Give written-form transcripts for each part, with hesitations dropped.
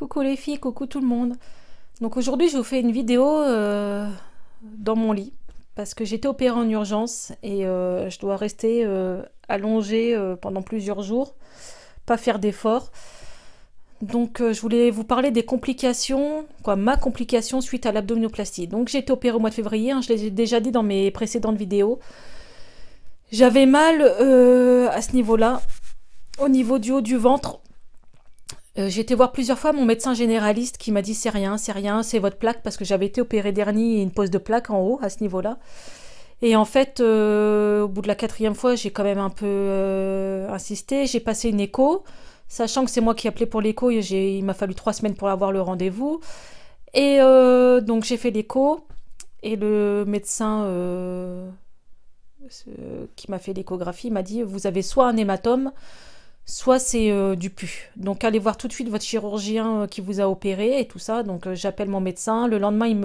Coucou les filles, coucou tout le monde. Donc aujourd'hui je vous fais une vidéo dans mon lit parce que j'ai été opérée en urgence et je dois rester allongée pendant plusieurs jours, pas faire d'efforts. Donc je voulais vous parler des complications, quoi, ma complication suite à l'abdominoplastie. Donc j'ai été opérée au mois de février, hein, je l'ai déjà dit dans mes précédentes vidéos. J'avais mal à ce niveau-là, au niveau du haut du ventre. J'ai été voir plusieurs fois mon médecin généraliste qui m'a dit c'est rien, c'est votre plaque parce que j'avais été opérée dernier et une pose de plaque en haut à ce niveau-là. Et en fait, au bout de la 4e fois, j'ai quand même un peu insisté. J'ai passé une écho, sachant que c'est moi qui ai appelé pour l'écho. Il m'a fallu 3 semaines pour avoir le rendez-vous. Et donc j'ai fait l'écho et le médecin qui m'a fait l'échographie m'a dit vous avez soit un hématome, soit c'est du pus. Donc allez voir tout de suite votre chirurgien qui vous a opéré et tout ça. Donc j'appelle mon médecin. Le lendemain, il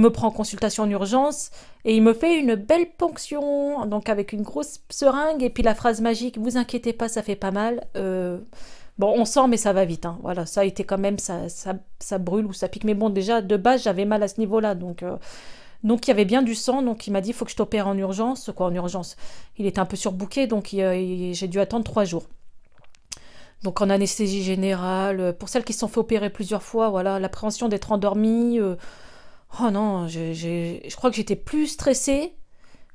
me prend en consultation en urgence et il me fait une belle ponction. Donc avec une grosse seringue et puis la phrase magique, vous inquiétez pas, ça fait pas mal. Bon, on sent, mais ça va vite. Hein. Voilà, ça a été quand même, ça brûle ou ça pique. Mais bon, déjà, de base, j'avais mal à ce niveau-là. Donc il y avait bien du sang, donc il m'a dit il faut que je t'opère en urgence. Quoi en urgence? Il était un peu surbooké, donc j'ai dû attendre 3 jours. Donc en anesthésie générale, pour celles qui se sont fait opérer plusieurs fois, voilà, l'appréhension d'être endormie. Oh non, je crois que j'étais plus stressée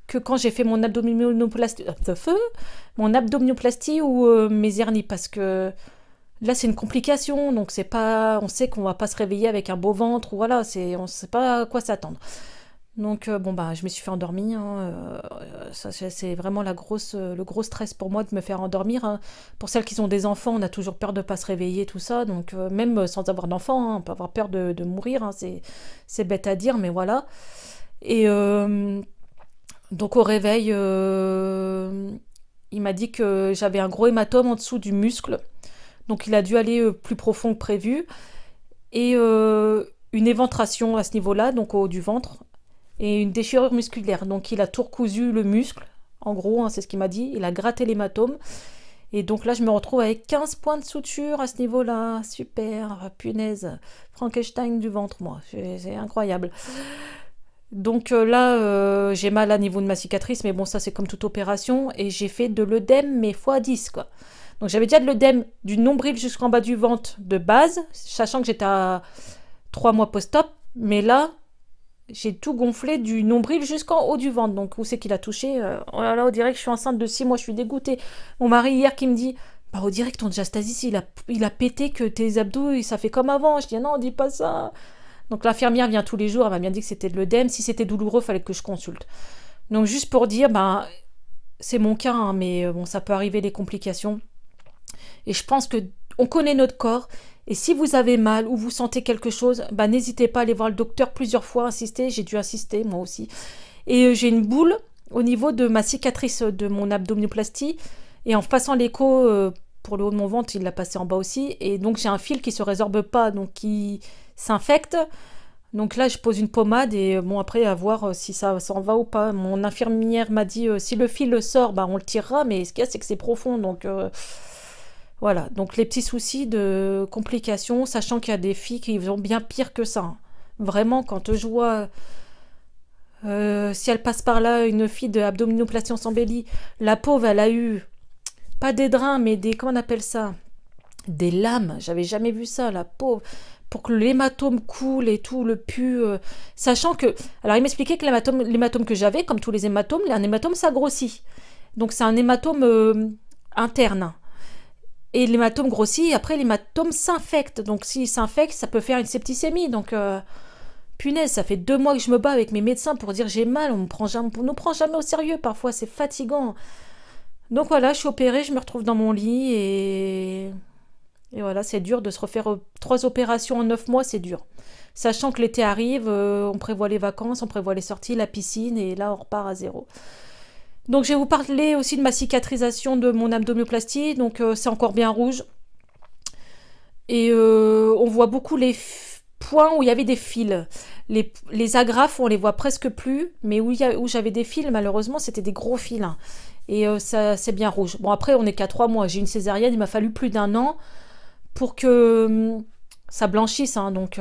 que quand j'ai fait mon abdominoplastie ou mes hernies, parce que là c'est une complication, donc c'est pas, on sait qu'on va pas se réveiller avec un beau ventre, ou voilà, on sait pas à quoi s'attendre. Donc bon bah je me suis fait endormir, hein, ça c'est vraiment le gros stress pour moi de me faire endormir. Hein. Pour celles qui ont des enfants, on a toujours peur de pas se réveiller tout ça, donc même sans avoir d'enfants, hein, on peut avoir peur de mourir, hein, c'est bête à dire mais voilà. Et donc au réveil, il m'a dit que j'avais un gros hématome en dessous du muscle, donc il a dû aller plus profond que prévu et une éventration à ce niveau-là, donc au haut du ventre. Et une déchirure musculaire. Donc il a tout recousu le muscle, en gros, hein, c'est ce qu'il m'a dit. Il a gratté l'hématome. Et donc là, je me retrouve avec 15 points de suture à ce niveau-là. Super, punaise. Frankenstein du ventre, moi. C'est incroyable. Donc là, j'ai mal à niveau de ma cicatrice, mais bon, ça c'est comme toute opération. Et j'ai fait de l'œdème, mais x10, quoi. Donc j'avais déjà de l'œdème du nombril jusqu'en bas du ventre de base, sachant que j'étais à 3 mois post-op. Mais là, j'ai tout gonflé du nombril jusqu'en haut du ventre. Donc, où c'est qu'il a touché oh là là, on dirait que je suis enceinte de 6 mois, je suis dégoûtée. Mon mari, hier, qui me dit bah, on dirait que ton diastasis, il a pété, que tes abdos, ça fait comme avant. Je dis non, on dit pas ça. Donc, l'infirmière vient tous les jours, elle m'a bien dit que c'était de l'œdème. Si c'était douloureux, il fallait que je consulte. Donc, juste pour dire, bah, c'est mon cas, hein, mais bon, ça peut arriver des complications. Et je pense que on connaît notre corps. Et si vous avez mal ou vous sentez quelque chose, bah, n'hésitez pas à aller voir le docteur plusieurs fois, insister. J'ai dû insister, moi aussi. Et j'ai une boule au niveau de ma cicatrice de mon abdominoplastie. Et en passant l'écho pour le haut de mon ventre, il l'a passé en bas aussi. Et donc j'ai un fil qui se résorbe pas, donc qui s'infecte. Donc là, je pose une pommade et bon, après, à voir si ça s'en va ou pas. Mon infirmière m'a dit si le fil sort, bah, on le tirera. Mais ce qu'il y a, c'est que c'est profond, donc... Voilà, donc les petits soucis de complications, sachant qu'il y a des filles qui vont bien pire que ça. Hein. Vraiment, quand je vois, si elle passe par là, une fille de abdominoplastie en embellie, la pauvre, elle a eu, pas des drains, mais des, comment on appelle ça? Des lames, j'avais jamais vu ça, la pauvre. Pour que l'hématome coule et tout, le pus, sachant que, alors il m'expliquait que l'hématome que j'avais, comme tous les hématomes, un hématome, ça grossit. Donc c'est un hématome interne. Et l'hématome grossit, après l'hématome s'infecte. Donc s'il s'infecte, ça peut faire une septicémie. Donc punaise, ça fait 2 mois que je me bats avec mes médecins pour dire j'ai mal, on nous prend jamais au sérieux, parfois c'est fatigant. Donc voilà, je suis opérée, je me retrouve dans mon lit et voilà, c'est dur de se refaire 3 opérations en 9 mois, c'est dur. Sachant que l'été arrive, on prévoit les vacances, on prévoit les sorties, la piscine, et là on repart à zéro. Donc je vais vous parler aussi de ma cicatrisation de mon abdominoplastie, donc c'est encore bien rouge. Et on voit beaucoup les points où il y avait des fils. Les agrafes, on les voit presque plus, mais où j'avais des fils, malheureusement, c'était des gros fils. Hein. Et ça, c'est bien rouge. Bon, après, on n'est qu'à 3 mois. J'ai eu une césarienne, il m'a fallu plus d'1 an pour que ça blanchisse, hein, donc...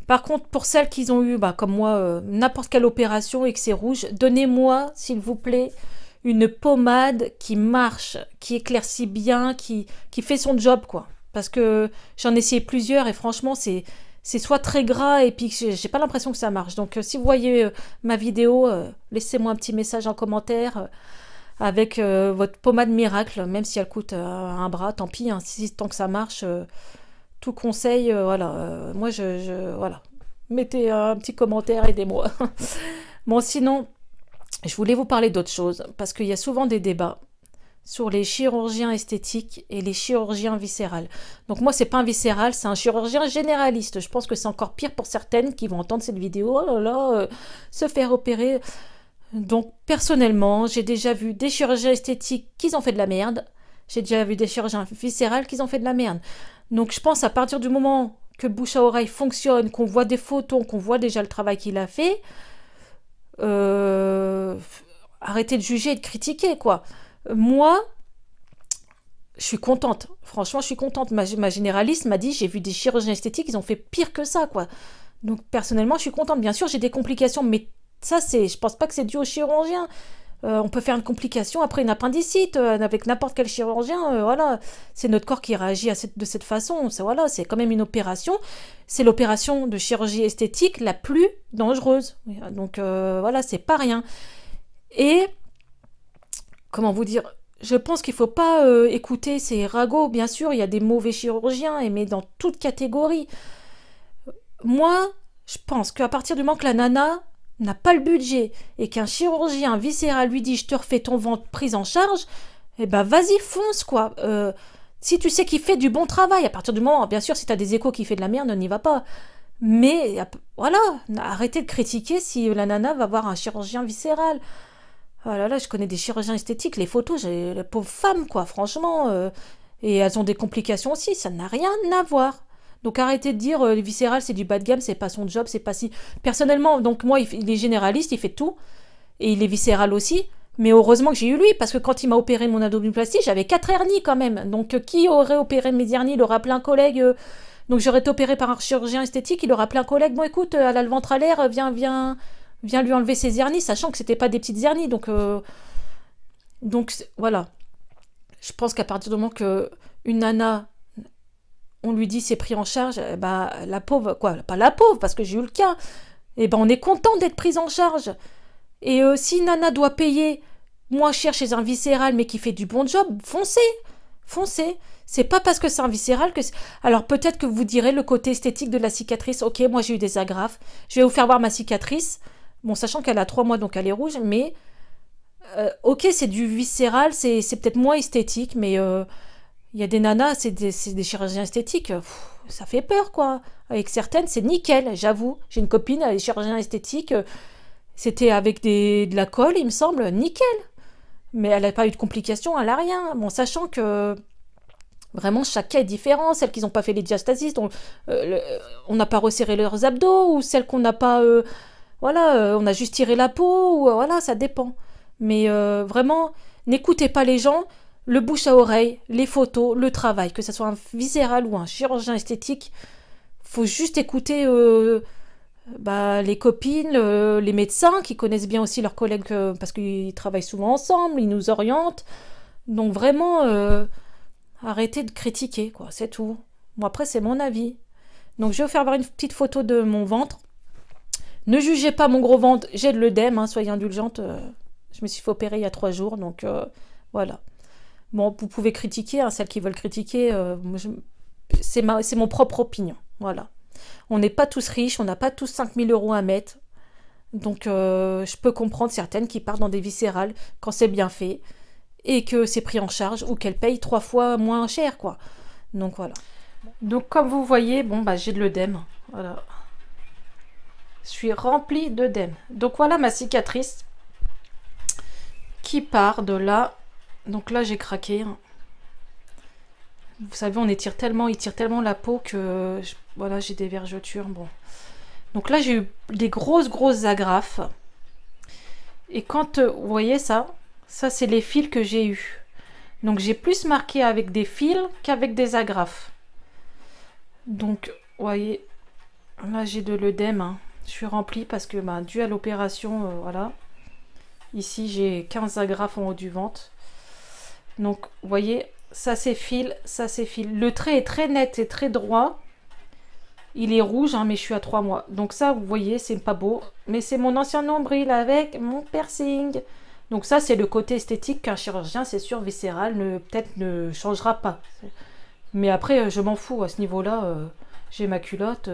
Par contre, pour celles qui ont eu, comme moi, n'importe quelle opération et que c'est rouge, donnez-moi, s'il vous plaît, une pommade qui marche, qui éclaircit bien, qui fait son job, quoi. Parce que j'en ai essayé plusieurs et franchement, c'est soit très gras et puis j'ai pas l'impression que ça marche. Donc, si vous voyez ma vidéo, laissez-moi un petit message en commentaire avec votre pommade miracle, même si elle coûte un bras, tant pis, hein, tant que ça marche... tout conseil, voilà. Moi, voilà. Mettez un petit commentaire, aidez-moi. Bon, sinon, je voulais vous parler d'autre chose, parce qu'il y a souvent des débats sur les chirurgiens esthétiques et les chirurgiens viscérales. Donc moi, c'est pas un viscéral, c'est un chirurgien généraliste. Je pense que c'est encore pire pour certaines qui vont entendre cette vidéo. Oh là là, se faire opérer. Donc, personnellement, j'ai déjà vu des chirurgiens esthétiques qui ont fait de la merde. J'ai déjà vu des chirurgiens viscérales qui ont fait de la merde. Donc je pense à partir du moment que le bouche à oreille fonctionne, qu'on voit des photos, qu'on voit déjà le travail qu'il a fait, arrêtez de juger et de critiquer, quoi. Moi, je suis contente. Franchement, je suis contente. Ma généraliste m'a dit, j'ai vu des chirurgiens esthétiques, ils ont fait pire que ça, quoi. Donc personnellement, je suis contente. Bien sûr, j'ai des complications, mais ça, je pense pas que c'est dû au chirurgien. On peut faire une complication après une appendicite avec n'importe quel chirurgien. Voilà, c'est notre corps qui réagit de cette façon. Voilà, c'est quand même une opération. C'est l'opération de chirurgie esthétique la plus dangereuse. Donc voilà, c'est pas rien. Et comment vous dire, je pense qu'il faut pas écouter ces ragots. Bien sûr, il y a des mauvais chirurgiens, mais dans toute catégorie. Moi, je pense qu'à partir du moment que la nana n'a pas le budget et qu'un chirurgien viscéral lui dit je te refais ton ventre prise en charge, eh ben vas-y fonce, quoi. Si tu sais qu'il fait du bon travail, à partir du moment, bien sûr, si tu as des échos qui fait de la merde, n'y va pas. Mais voilà, arrêtez de critiquer si la nana va voir un chirurgien viscéral. Oh là là, je connais des chirurgiens esthétiques, les photos, j'ai la pauvre femme, quoi, franchement, et elles ont des complications aussi, ça n'a rien à voir. Donc arrêtez de dire le viscéral c'est du bas de gamme, c'est pas son job, c'est pas si... Personnellement, donc moi il est généraliste, il fait tout, et il est viscéral aussi, mais heureusement que j'ai eu lui, parce que quand il m'a opéré mon abdominoplastie, j'avais 4 hernies quand même, donc qui aurait opéré mes hernies, il aurait appelé un collègue, donc j'aurais été opéré par un chirurgien esthétique, il aurait appelé un collègue, bon écoute, elle a le ventre à l'air, viens lui enlever ses hernies, sachant que c'était pas des petites hernies, donc voilà. Je pense qu'à partir du moment que une nana... on lui dit c'est pris en charge, la pauvre, quoi, pas la pauvre, parce que j'ai eu le cas, on est content d'être prise en charge. Et si Nana doit payer moins cher chez un viscéral, mais qui fait du bon job, foncez. C'est pas parce que c'est un viscéral que... Alors peut-être que vous direz le côté esthétique de la cicatrice, ok, moi j'ai eu des agrafes, je vais vous faire voir ma cicatrice, bon, sachant qu'elle a 3 mois, donc elle est rouge, mais ok, c'est du viscéral, c'est peut-être moins esthétique, mais... il y a des nanas, c'est des chirurgiens esthétiques, ça fait peur, quoi. Avec certaines, c'est nickel, j'avoue. J'ai une copine, elle est chirurgien esthétique, c'était avec de la colle, il me semble, nickel. Mais elle n'a pas eu de complications, elle n'a rien. Bon, sachant que vraiment, chaque cas est différent. Celles qui n'ont pas fait les diastasis, dont on n'a pas resserré leurs abdos, ou celles qu'on n'a pas... on a juste tiré la peau, ou voilà, ça dépend. Mais vraiment, n'écoutez pas les gens... Le bouche à oreille, les photos, le travail, que ce soit un viscéral ou un chirurgien esthétique, faut juste écouter les copines, les médecins qui connaissent bien aussi leurs collègues parce qu'ils travaillent souvent ensemble, ils nous orientent. Donc vraiment, arrêtez de critiquer, quoi, c'est tout. Bon, après, c'est mon avis. Donc je vais vous faire voir une petite photo de mon ventre. Ne jugez pas mon gros ventre, j'ai de l'œdème, hein, soyez indulgente. Je me suis fait opérer il y a 3 jours, donc voilà. Bon, vous pouvez critiquer, hein, celles qui veulent critiquer, c'est mon propre opinion, voilà. On n'est pas tous riches, on n'a pas tous 5000 € à mettre, donc je peux comprendre certaines qui partent dans des viscérales quand c'est bien fait, et que c'est pris en charge, ou qu'elles payent 3 fois moins cher, quoi. Donc voilà. Donc comme vous voyez, j'ai de l'œdème, voilà. Je suis remplie d'œdème. Donc voilà ma cicatrice qui part de là. Donc là, j'ai craqué. Vous savez, il tire tellement la peau que voilà, j'ai des vergetures. Bon. Donc là, j'ai eu des grosses agrafes. Et quand vous voyez ça c'est les fils que j'ai eu. Donc j'ai plus marqué avec des fils qu'avec des agrafes. Donc, vous voyez, là j'ai de l'œdème, hein. Je suis remplie parce que, bah, dû à l'opération, voilà. Ici, j'ai 15 agrafes en haut du ventre. Donc, vous voyez, ça s'effile, ça s'effile. Le trait est très net et très droit. Il est rouge, hein, mais je suis à 3 mois. Donc ça, vous voyez, c'est pas beau. Mais c'est mon ancien nombril avec mon piercing. Donc ça, c'est le côté esthétique qu'un chirurgien, c'est sûr, viscéral, peut-être ne changera pas. Mais après, je m'en fous à ce niveau-là. J'ai ma culotte.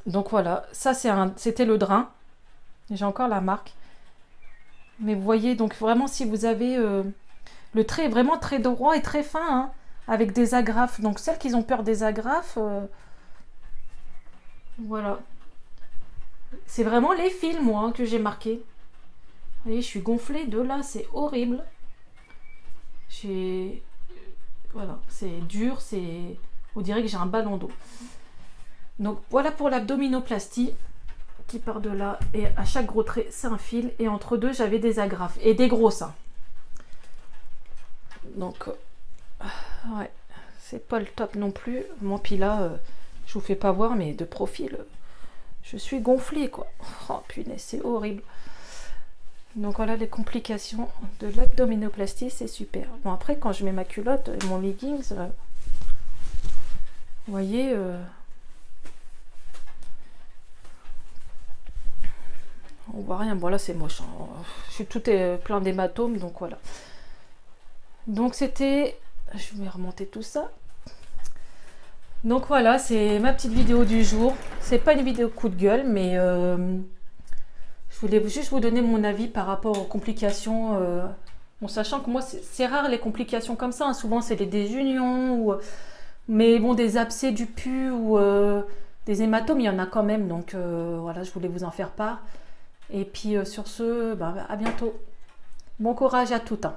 Donc voilà, ça c'était le drain. J'ai encore la marque. Mais vous voyez, donc vraiment, si vous avez... le trait est vraiment très droit et très fin, hein, avec des agrafes. Donc celles qui ont peur des agrafes, voilà. C'est vraiment les fils, moi, hein, que j'ai marqué. Vous voyez, je suis gonflée de là, c'est horrible. Voilà, c'est dur, on dirait que j'ai un ballon d'eau. Donc voilà pour l'abdominoplastie qui part de là. Et à chaque gros trait, c'est un fil. Et entre deux, j'avais des agrafes. Et des gros seins. Donc, ouais, c'est pas le top non plus. Bon, puis là, je vous fais pas voir, mais de profil, je suis gonflée, quoi. Oh, punaise, c'est horrible. Donc voilà les complications de l'abdominoplastie, c'est super. Bon, après, quand je mets ma culotte et mon leggings, vous voyez, on voit rien. Bon, là, c'est moche, hein. Tout est plein d'hématomes, donc voilà. Donc c'était... Je vais remonter tout ça. Donc voilà, c'est ma petite vidéo du jour. C'est pas une vidéo coup de gueule, mais je voulais juste vous donner mon avis par rapport aux complications. Bon, sachant que moi, c'est rare les complications comme ça, hein. Souvent, c'est des désunions, mais bon, des abcès du pus ou des hématomes, il y en a quand même. Donc voilà, je voulais vous en faire part. Et puis sur ce, bah, à bientôt. Bon courage à toutes, hein.